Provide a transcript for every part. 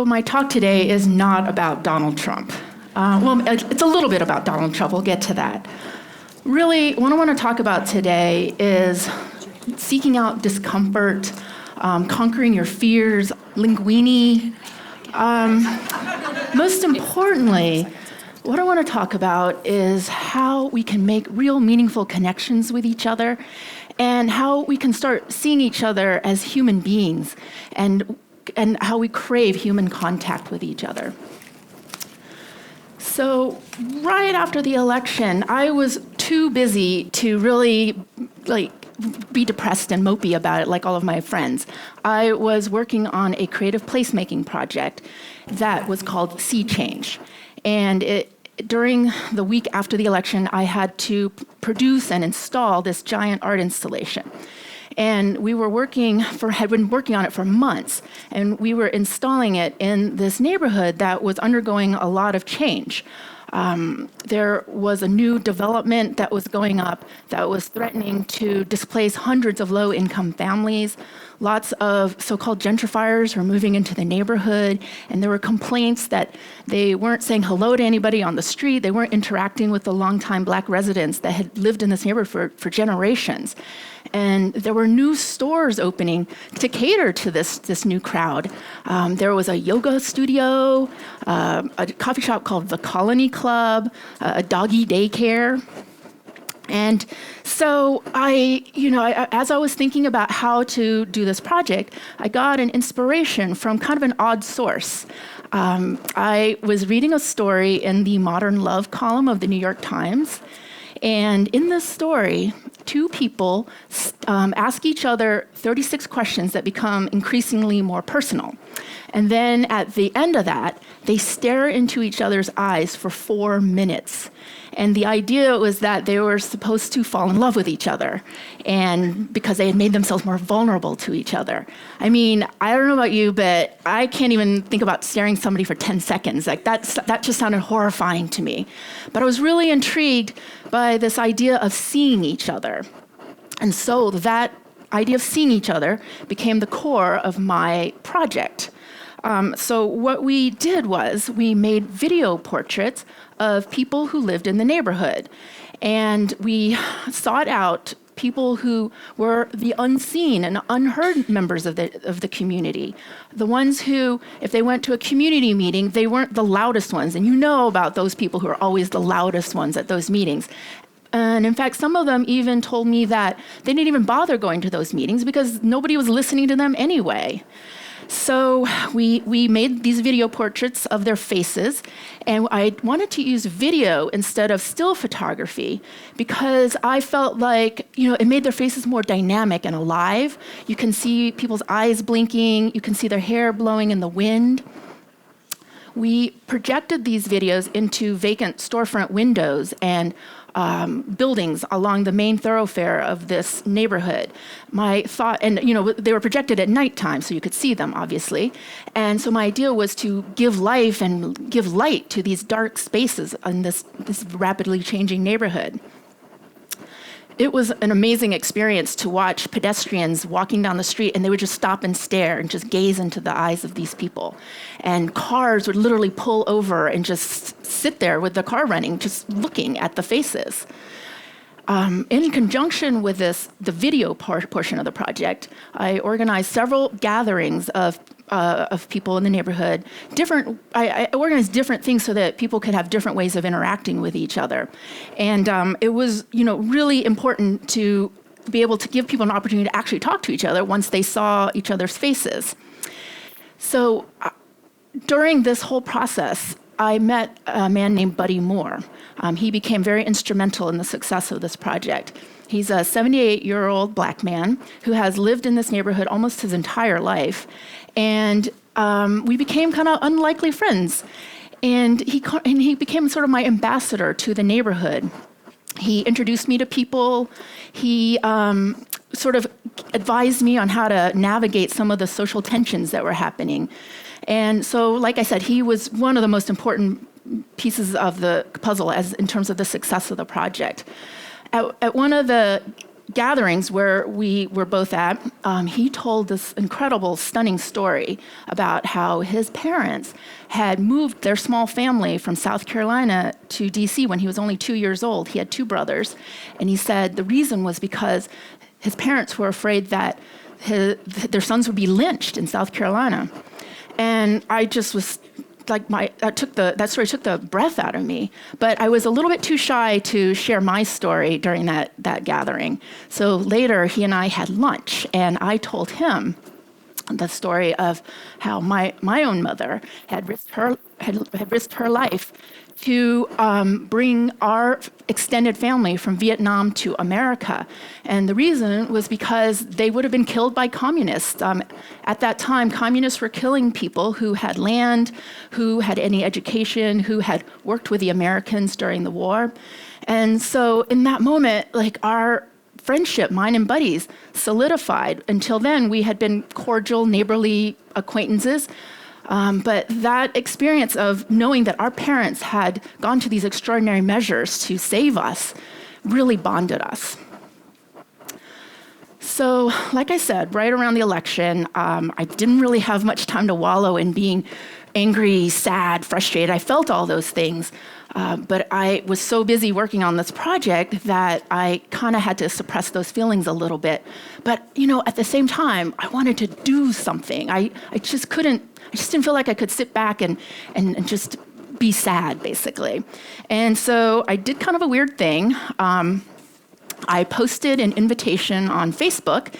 So my talk today is not about Donald Trump. Well, it's a little bit about Donald Trump. We'll get to that. Really, what I want to talk about today is seeking out discomfort, conquering your fears, linguini. Most importantly, what I want to talk about is how we can make real meaningful connections with each other and how we can start seeing each other as human beings and how we crave human contact with each other. So right after the election, I was too busy to really be depressed and mopey about it like all of my friends. I was working on a creative placemaking project that was called Sea Change. And during the week after the election, I had to produce and install this giant art installation. And we had been working on it for months, and we were installing it in this neighborhood that was undergoing a lot of change. There was a new development that was going up that was threatening to displace hundreds of low-income families. Lots of so-called gentrifiers were moving into the neighborhood, and there were complaints that they weren't saying hello to anybody on the street. They weren't interacting with the longtime Black residents that had lived in this neighborhood for generations. And there were new stores opening to cater to this new crowd. There was a yoga studio, a coffee shop called the Colony Club, a doggy daycare. And so as I was thinking about how to do this project, I got an inspiration from kind of an odd source. I was reading a story in the Modern Love column of the New York Times. And in this story, two people ask each other 36 questions that become increasingly more personal. And then at the end of that, they stare into each other's eyes for 4 minutes. And the idea was that they were supposed to fall in love with each other, and because they had made themselves more vulnerable to each other. I mean, I don't know about you, but I can't even think about staring somebody for 10 seconds. Like that just sounded horrifying to me. But I was really intrigued by this idea of seeing each other. And so that idea of seeing each other became the core of my project. So what we did was we made video portraits of people who lived in the neighborhood. And we sought out people who were the unseen and unheard members of the community. The ones who, if they went to a community meeting, they weren't the loudest ones. And you know about those people who are always the loudest ones at those meetings. And in fact, some of them even told me that they didn't even bother going to those meetings because nobody was listening to them anyway. So we made these video portraits of their faces, and I wanted to use video instead of still photography because I felt like, it made their faces more dynamic and alive. You can see people's eyes blinking, you can see their hair blowing in the wind. We projected these videos into vacant storefront windows and buildings along the main thoroughfare of this neighborhood. My thought, and they were projected at nighttime, so you could see them, obviously. And so my idea was to give life and give light to these dark spaces in this rapidly changing neighborhood. It was an amazing experience to watch pedestrians walking down the street, and they would just stop and stare and just gaze into the eyes of these people. And cars would literally pull over and just sit there with the car running, just looking at the faces. In conjunction with the video portion of the project, I organized several gatherings of people in the neighborhood. I organized different things so that people could have different ways of interacting with each other. And it was, really important to be able to give people an opportunity to actually talk to each other once they saw each other's faces. So during this whole process, I met a man named Buddy Moore. He became very instrumental in the success of this project. He's a 78-year-old Black man who has lived in this neighborhood almost his entire life. And we became kind of unlikely friends. And he became sort of my ambassador to the neighborhood. He introduced me to people. He sort of advised me on how to navigate some of the social tensions that were happening. And so, like I said, he was one of the most important pieces of the puzzle in terms of the success of the project. At one of the gatherings where we were both at, he told this incredible, stunning story about how his parents had moved their small family from South Carolina to DC when he was only 2 years old. He had two brothers, and he said the reason was because his parents were afraid that their sons would be lynched in South Carolina. And I just was like, that story took the breath out of me. But I was a little bit too shy to share my story during that gathering. So later, he and I had lunch, and I told him the story of how my own mother had risked her life to bring our extended family from Vietnam to America. And the reason was because they would have been killed by communists. At that time, communists were killing people who had land, who had any education, who had worked with the Americans during the war. And so in that moment, like, our friendship, mine and Buddy's, solidified. Until then, we had been cordial, neighborly acquaintances. But that experience of knowing that our parents had gone to these extraordinary measures to save us really bonded us. So, like I said, right around the election, I didn't really have much time to wallow in being angry, sad, frustrated. I felt all those things. But I was so busy working on this project that I kind of had to suppress those feelings a little bit. But, at the same time, I wanted to do something. I just didn't feel like I could sit back and just be sad, basically. And so I did kind of a weird thing. I posted an invitation on Facebook,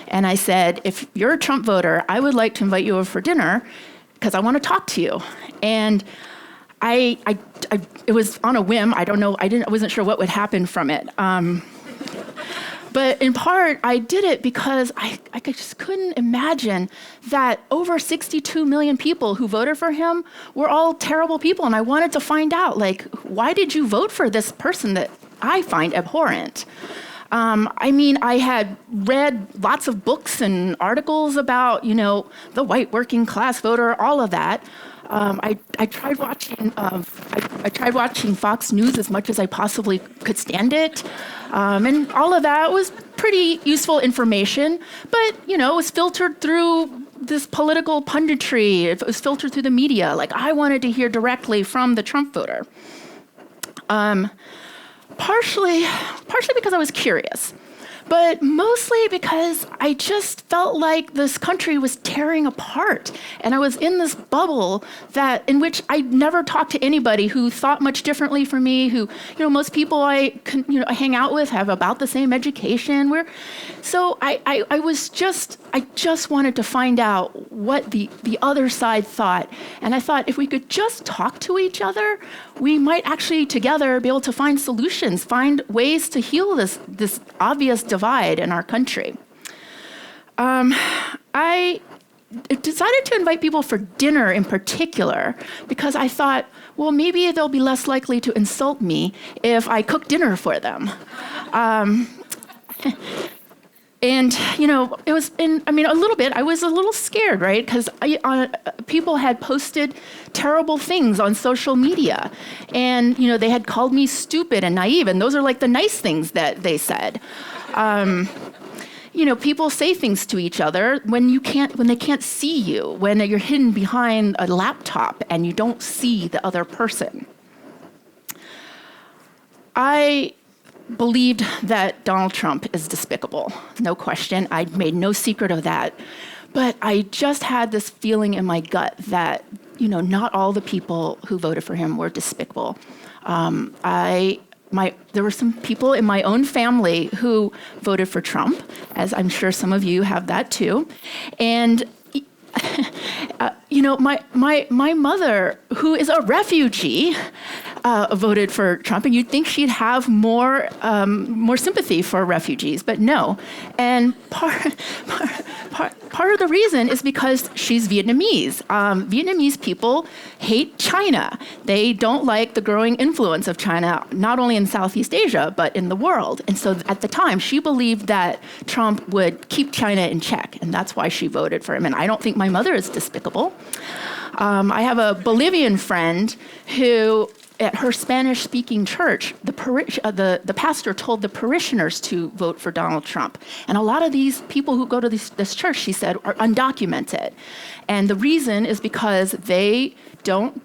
and I said, if you're a Trump voter, I would like to invite you over for dinner because I want to talk to you. And it was on a whim. I don't know. I wasn't sure what would happen from it. But in part, I did it because I just couldn't imagine that over 62 million people who voted for him were all terrible people. And I wanted to find out, like, why did you vote for this person that I find abhorrent? I had read lots of books and articles about, the white working class voter, all of that. I tried watching Fox News as much as I possibly could stand it, and all of that was pretty useful information. But it was filtered through this political punditry. It was filtered through the media. Like, I wanted to hear directly from the Trump voter. Partially because I was curious, but mostly because I just felt like this country was tearing apart. And I was in this bubble in which I never talked to anybody who thought much differently from me, who, most people I hang out with have about the same education. So I just wanted to find out what the other side thought. And I thought if we could just talk to each other, we might actually together be able to find solutions, find ways to heal this obvious divide in our country. I decided to invite people for dinner in particular because I thought, well, maybe they'll be less likely to insult me if I cook dinner for them. And, it was a little bit, I was a little scared, right? Because people had posted terrible things on social media. And, they had called me stupid and naive. And those are like the nice things that they said. People say things to each other when they can't see you, when you're hidden behind a laptop and you don't see the other person. I believed that Donald Trump is despicable, no question. I made no secret of that. But I just had this feeling in my gut that, not all the people who voted for him were despicable. There were some people in my own family who voted for Trump, as I'm sure some of you have that too. And my mother, who is a refugee, voted for Trump, and you'd think she'd have more sympathy for refugees, but no. And part of the reason is because she's Vietnamese. Vietnamese people hate China. They don't like the growing influence of China, not only in Southeast Asia, but in the world. And so at the time, she believed that Trump would keep China in check, and that's why she voted for him. And I don't think my mother is despicable. I have a Bolivian friend who at her Spanish-speaking church, the pastor told the parishioners to vote for Donald Trump. And a lot of these people who go to this church, she said, are undocumented. And the reason is because they don't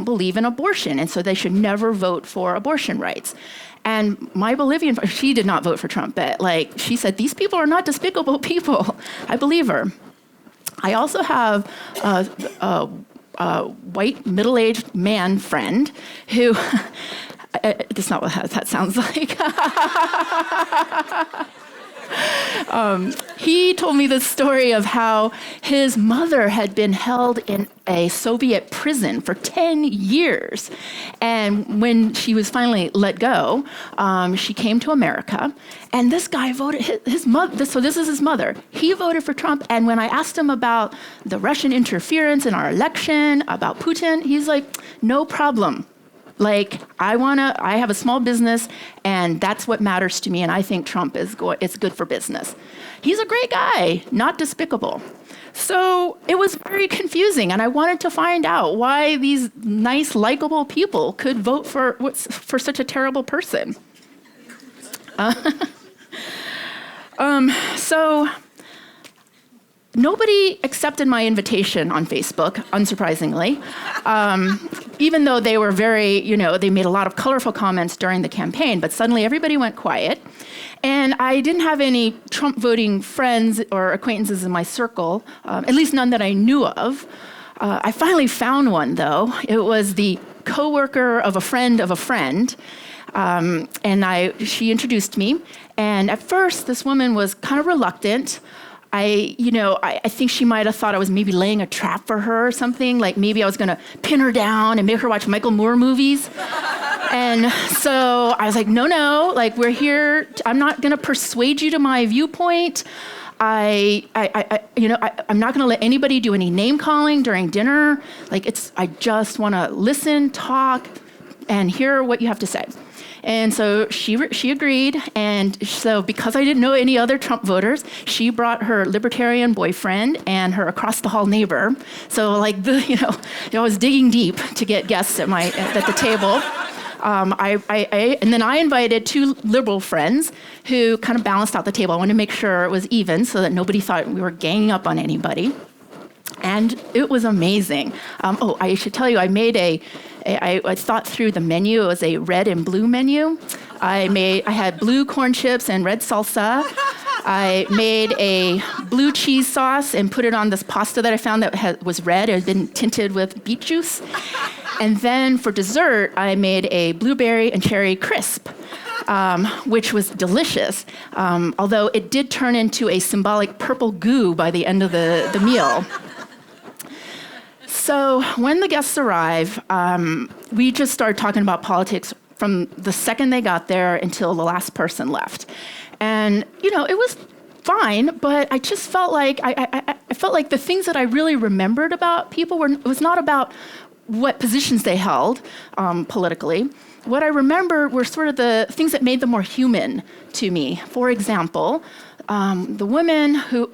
believe in abortion, and so they should never vote for abortion rights. And my Bolivian, she did not vote for Trump, but she said, these people are not despicable people. I believe her. I also have a white middle-aged man friend who, that's not what that sounds like. He told me the story of how his mother had been held in a Soviet prison for 10 years. And when she was finally let go, she came to America. And this guy voted, his mother, so this is his mother. He voted for Trump. And when I asked him about the Russian interference in our election, about Putin, he's like, no problem. I have a small business, and that's what matters to me, and I think Trump is good for business. He's a great guy, not despicable. So it was very confusing, and I wanted to find out why these nice, likable people could vote for such a terrible person. So nobody accepted my invitation on Facebook, unsurprisingly, even though they were they made a lot of colorful comments during the campaign, but suddenly everybody went quiet. And I didn't have any Trump voting friends or acquaintances in my circle, at least none that I knew of. I finally found one, though. It was the coworker of a friend of a friend. And she introduced me. And at first, this woman was kind of reluctant. I think she might have thought I was maybe laying a trap for her or something, like maybe I was going to pin her down and make her watch Michael Moore movies. And so I was like, no, we're here. I'm not going to persuade you to my viewpoint. I'm not going to let anybody do any name calling during dinner. I just want to listen, talk, and hear what you have to say. And so she agreed, and so because I didn't know any other Trump voters, she brought her libertarian boyfriend and her across-the-hall neighbor. So I was digging deep to get guests at the table. And then I invited two liberal friends who kind of balanced out the table. I wanted to make sure it was even so that nobody thought we were ganging up on anybody. And it was amazing. I should tell you, I thought through the menu. It was a red and blue menu. I had blue corn chips and red salsa. I made a blue cheese sauce and put it on this pasta that I found that was red. It had been tinted with beet juice. And then for dessert, I made a blueberry and cherry crisp, which was delicious, although it did turn into a symbolic purple goo by the end of the meal. So when the guests arrive, we just started talking about politics from the second they got there until the last person left. And, it was fine, but I just felt like I felt like the things that I really remembered about people was not about what positions they held politically. What I remember were sort of the things that made them more human to me. For example, the woman who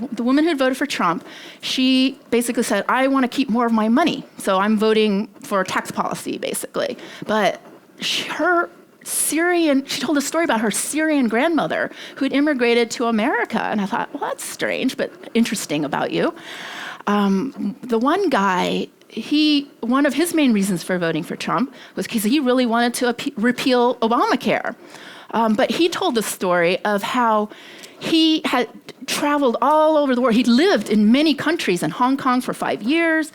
voted for Trump, she basically said, I want to keep more of my money, so I'm voting for tax policy, basically. But she told a story about her Syrian grandmother who had immigrated to America, and I thought, well, that's strange, but interesting about you. The one guy, one of his main reasons for voting for Trump was because he really wanted to repeal Obamacare. But he told the story of how he had traveled all over the world. He'd lived in many countries, in Hong Kong for 5 years,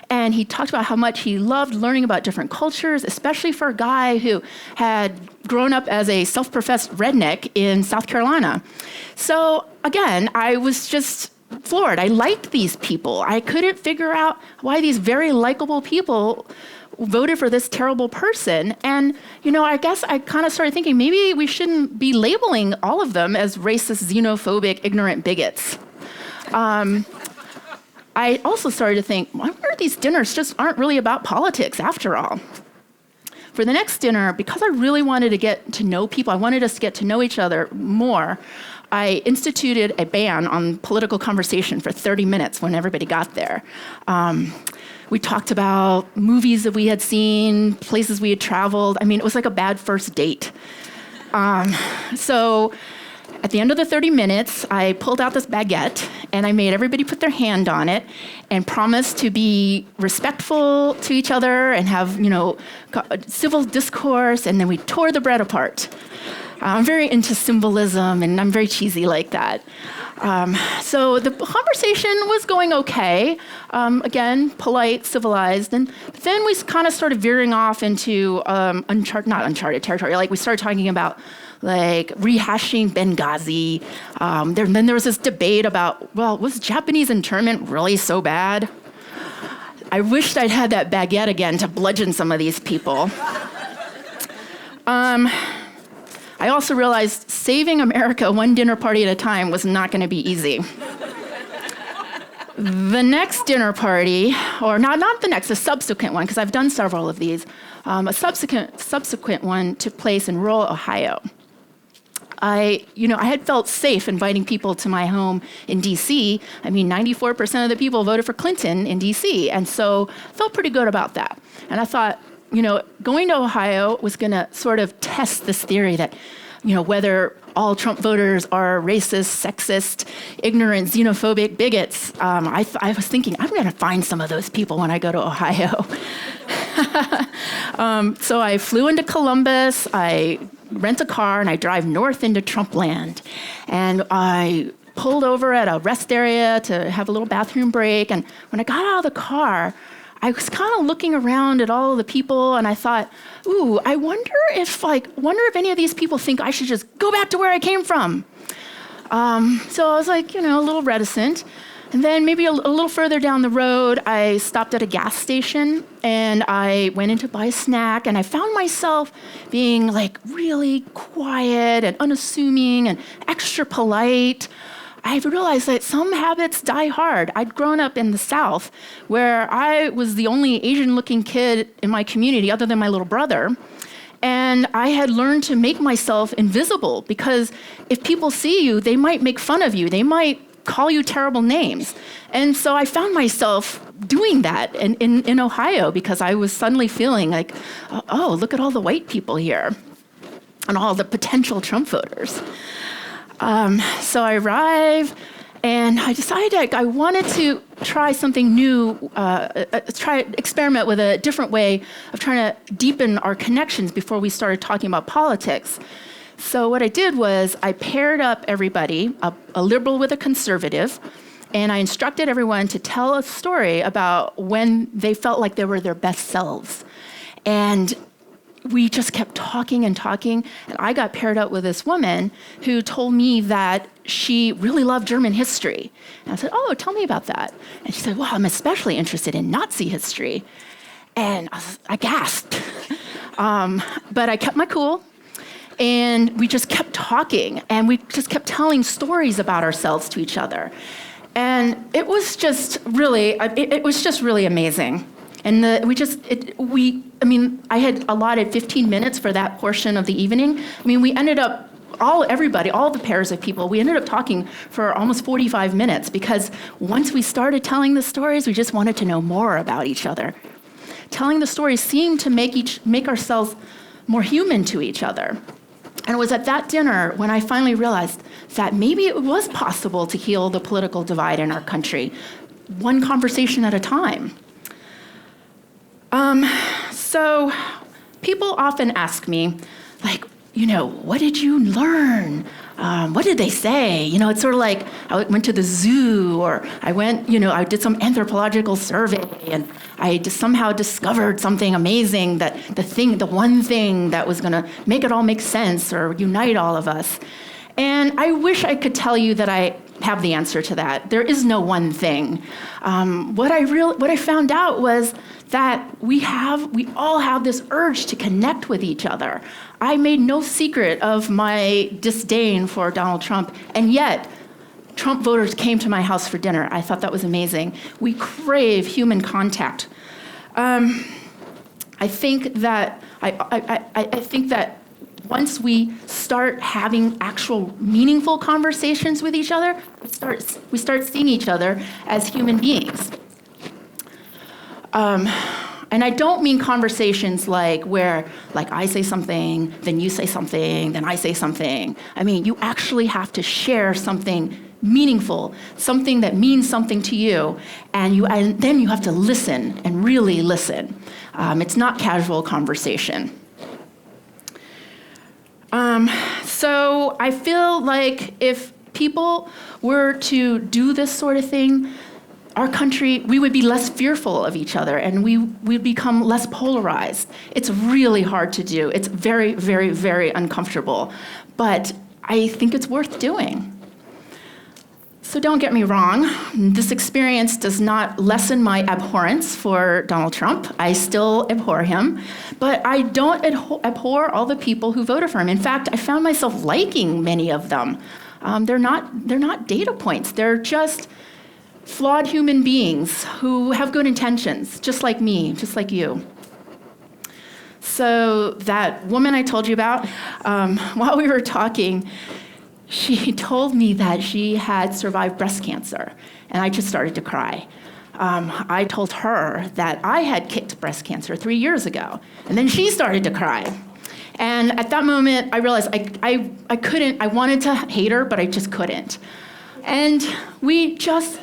and he talked about how much he loved learning about different cultures, especially for a guy who had grown up as a self-professed redneck in South Carolina. So again, I was just floored. I liked these people. I couldn't figure out why these very likable people voted for this terrible person. And, I guess I kind of started thinking maybe we shouldn't be labeling all of them as racist, xenophobic, ignorant bigots. I also started to think, I wonder if these dinners just aren't really about politics after all. For the next dinner, because I really wanted to get to know people, I wanted us to get to know each other more, I instituted a ban on political conversation for 30 minutes when everybody got there. We talked about movies that we had seen, places we had traveled. I mean, it was like a bad first date. So at the end of the 30 minutes, I pulled out this baguette and I made everybody put their hand on it and promised to be respectful to each other and have, civil discourse, and then we tore the bread apart. I'm very into symbolism, and I'm very cheesy like that. So the conversation was going okay. Again, polite, civilized, and then we kind of started veering off into not uncharted territory. Like we started talking about rehashing Benghazi. Then there was this debate about, well, was Japanese internment really so bad? I wished I'd had that baguette again to bludgeon some of these people. I also realized saving America one dinner party at a time was not going to be easy. The next dinner party, or not the next, the subsequent one, because I've done several of these, a subsequent one took place in rural Ohio. I had felt safe inviting people to my home in D.C. I mean, 94% of the people voted for Clinton in D.C., and so I felt pretty good about that. And I thought, going to Ohio was going to sort of test this theory that, whether all Trump voters are racist, sexist, ignorant, xenophobic bigots. I was thinking, I'm going to find some of those people when I go to Ohio. So I flew into Columbus, I rent a car, and I drive north into Trump land. And I pulled over at a rest area to have a little bathroom break. And when I got out of the car, I was kind of looking around at all of the people, and I thought, ooh, I wonder if any of these people think I should just go back to where I came from. So I was a little reticent. And then maybe a little further down the road, I stopped at a gas station, and I went in to buy a snack, and I found myself being really quiet and unassuming and extra polite. I realized that some habits die hard. I'd grown up in the South, where I was the only Asian-looking kid in my community other than my little brother. And I had learned to make myself invisible, because if people see you, they might make fun of you. They might call you terrible names. And so I found myself doing that in Ohio, because I was suddenly feeling like, oh, look at all the white people here and all the potential Trump voters. So I arrived, and I decided I wanted to try something new, experiment with a different way of trying to deepen our connections before we started talking about politics. So what I did was I paired up everybody, a liberal with a conservative, and I instructed everyone to tell a story about when they felt like they were their best selves. And we just kept talking and talking, and I got paired up with this woman who told me that she really loved German history. And I said, oh, tell me about that. And she said, well, I'm especially interested in Nazi history. And I gasped. But I kept my cool, and we just kept talking, and we just kept telling stories about ourselves to each other. And it was just really amazing. And I had allotted 15 minutes for that portion of the evening. We ended up, all the pairs of people, we ended up talking for almost 45 minutes, because once we started telling the stories, we just wanted to know more about each other. Telling the stories seemed to make ourselves more human to each other. And it was at that dinner when I finally realized that maybe it was possible to heal the political divide in our country, one conversation at a time. So people often ask me, what did you learn? What did they say? It's sort of like I went to the zoo, or I did some anthropological survey, and I just somehow discovered something amazing, that the one thing that was going to make it all make sense or unite all of us. And I wish I could tell you that I have the answer to that. There is no one thing. What I found out was that we all have this urge to connect with each other. I made no secret of my disdain for Donald Trump, and yet Trump voters came to my house for dinner. I thought that was amazing. We crave human contact. I think that once we start having actual meaningful conversations with each other, we start seeing each other as human beings. And I don't mean conversations like where I say something, then you say something, then I say something. I mean, you actually have to share something meaningful, something that means something to you, and then you have to listen and really listen. It's not casual conversation. So I feel like if people were to do this sort of thing, our country, we would be less fearful of each other, and we'd become less polarized. It's really hard to do. It's very, very, very uncomfortable, but I think it's worth doing. So don't get me wrong, this experience does not lessen my abhorrence for Donald Trump. I still abhor him, but I don't abhor all the people who voted for him. In fact, I found myself liking many of them. They're not data points. They're just flawed human beings who have good intentions, just like me, just like you. So that woman I told you about, while we were talking, she told me that she had survived breast cancer, and I just started to cry. I told her that I had kicked breast cancer 3 years ago, and then she started to cry. And at that moment, I realized I couldn't, I wanted to hate her, but I just couldn't. And we just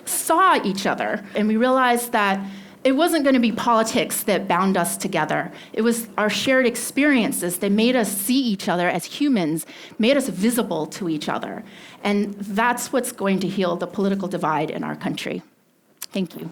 saw each other, and we realized that it wasn't going to be politics that bound us together. It was our shared experiences that made us see each other as humans, made us visible to each other. And that's what's going to heal the political divide in our country. Thank you.